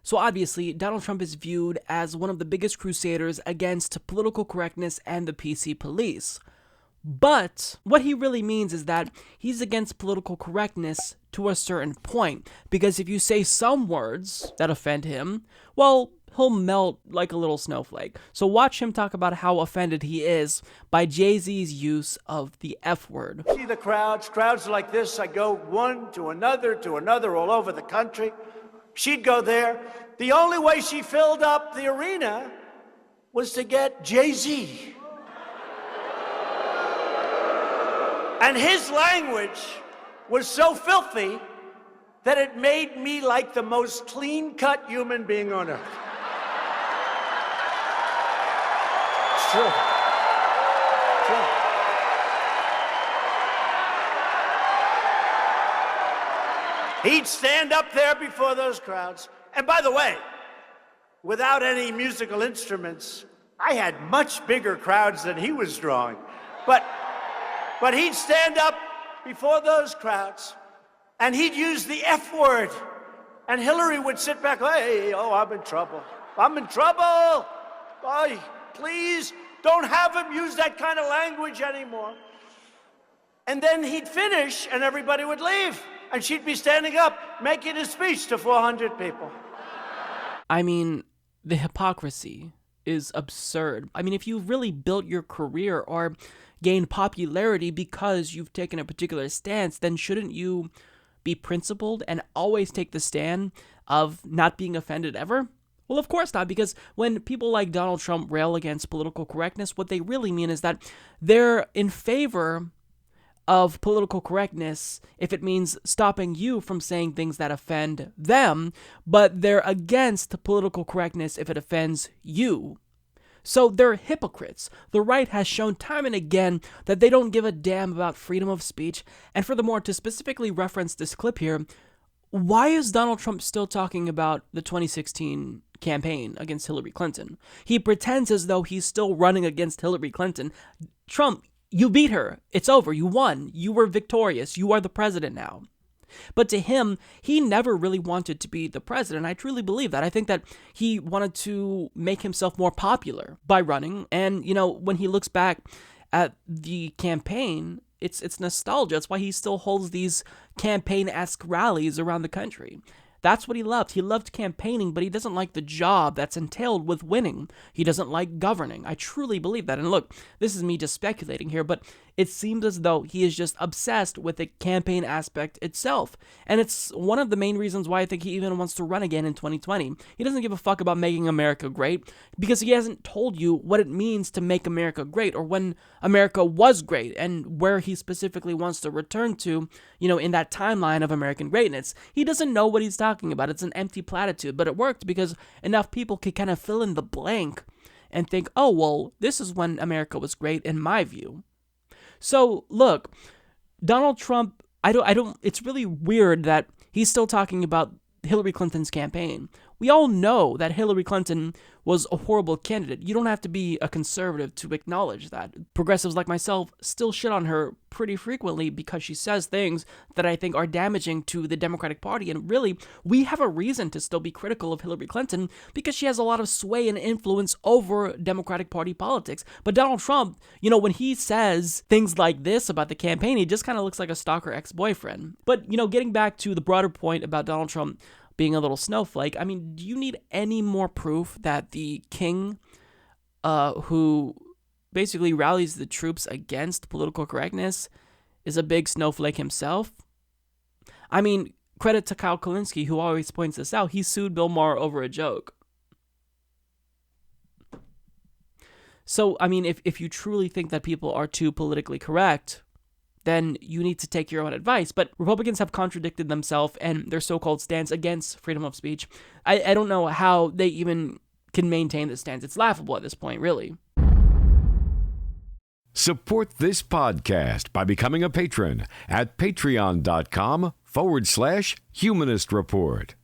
So obviously, Donald Trump is viewed as one of the biggest crusaders against political correctness and the PC police. But what he really means is that he's against political correctness to a certain point, because if you say some words that offend him, well, he'll melt like a little snowflake. So watch him talk about how offended he is by Jay-Z's use of the F word. See the crowds like this. I go one to another all over the country. She'd go there. The only way she filled up the arena was to get Jay-Z. And his language was so filthy that it made me like the most clean-cut human being on earth. It's true. He'd stand up there before those crowds. And by the way, without any musical instruments, I had much bigger crowds than he was drawing. But he'd stand up before those crowds, and he'd use the F word. And Hillary would sit back, hey, oh, I'm in trouble. Oh, please, don't have him use that kind of language anymore. And then he'd finish, and everybody would leave. And she'd be standing up, making a speech to 400 people. I mean, the hypocrisy is absurd. I mean, if you've really built your career or gained popularity because you've taken a particular stance, then shouldn't you be principled and always take the stand of not being offended ever? Well, of course not, because when people like Donald Trump rail against political correctness, what they really mean is that they're in favor of political correctness if it means stopping you from saying things that offend them, but they're against political correctness if it offends you. So they're hypocrites. The right has shown time and again that they don't give a damn about freedom of speech. And furthermore, to specifically reference this clip here, why is Donald Trump still talking about the 2016 campaign against Hillary Clinton? He pretends as though he's still running against Hillary Clinton. Trump, you beat her. It's over. You won. You were victorious. You are the president now. But to him, he never really wanted to be the president. I truly believe that. I think that he wanted to make himself more popular by running. And, you know, when he looks back at the campaign, it's nostalgia. That's why he still holds these campaign-esque rallies around the country. That's what he loved. He loved campaigning, but he doesn't like the job that's entailed with winning. He doesn't like governing. I truly believe that. And look, this is me just speculating here, but it seems as though he is just obsessed with the campaign aspect itself. And it's one of the main reasons why I think he even wants to run again in 2020. He doesn't give a fuck about making America great because he hasn't told you what it means to make America great or when America was great and where he specifically wants to return to, you know, in that timeline of American greatness. He doesn't know what he's talking about. It's an empty platitude, but it worked because enough people could kind of fill in the blank and think, oh, well, this is when America was great in my view. So, look, Donald Trump, it's really weird that he's still talking about Hillary Clinton's campaign. We all know that Hillary Clinton was a horrible candidate. You don't have to be a conservative to acknowledge that. Progressives like myself still shit on her pretty frequently because she says things that I think are damaging to the Democratic Party. And really, we have a reason to still be critical of Hillary Clinton because she has a lot of sway and influence over Democratic Party politics. But Donald Trump, you know, when he says things like this about the campaign, he just kind of looks like a stalker ex-boyfriend. But, you know, getting back to the broader point about Donald Trump being a little snowflake, I mean, do you need any more proof that the king, who basically rallies the troops against political correctness, is a big snowflake himself? I mean, credit to Kyle Kulinski, who always points this out. He sued Bill Maher over a joke. So, I mean, if you truly think that people are too politically correct, then you need to take your own advice. But Republicans have contradicted themselves and their so-called stance against freedom of speech. I don't know how they even can maintain this stance. It's laughable at this point, really. Support this podcast by becoming a patron at patreon.com/Humanist Report.